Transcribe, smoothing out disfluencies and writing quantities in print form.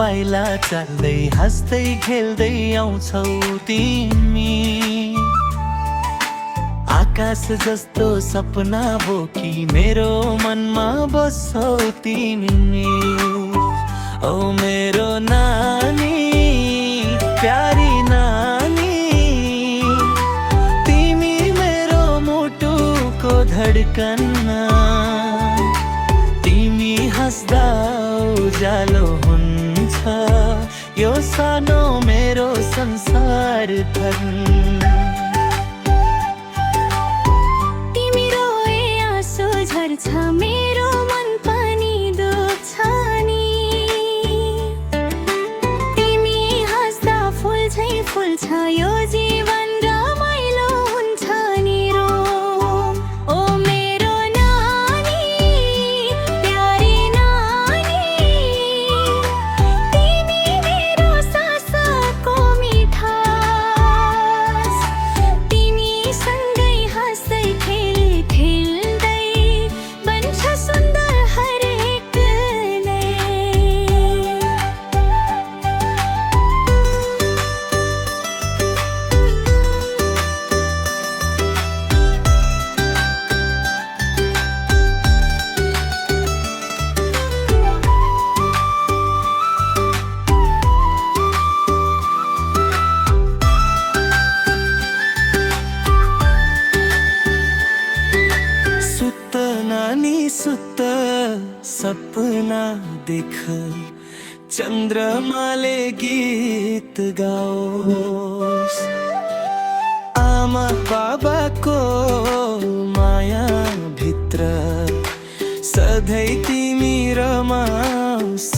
पाइला चाल्दै हाँस्दै खेल्दै आउँछौ तिमी। आकाश जस्तो सपना बोकी मेरो मनमा बस्छौ तिमी। ओ मेरो नानी, प्यारी नानी, तिमी मेरो मुटुको धडकन। तिमी हाँस्दा उज्यालो हुन्छ यो सानो मेरो संसार थन। तिमी रोए आँसु झर्छ मेरो मन पनि दुख्छ नि। तिमी हाँस्दा फुल झै फुल्छ यो जीवन रमाइलो हुन्छ नि रो। ओ मेरो नानी, प्यारी नानी, तिमी मेरो सासको मिठास। तिमी सँगै हाँस्दै खेल्दै बन्छ सुन्दर हरेक नै। सुत्त नानी सुत्त, सपना देख, चन्द्रमाले गीत गाओस्। आमा बाबाको माया भित्र सधैँ तिमी रमाउँछ।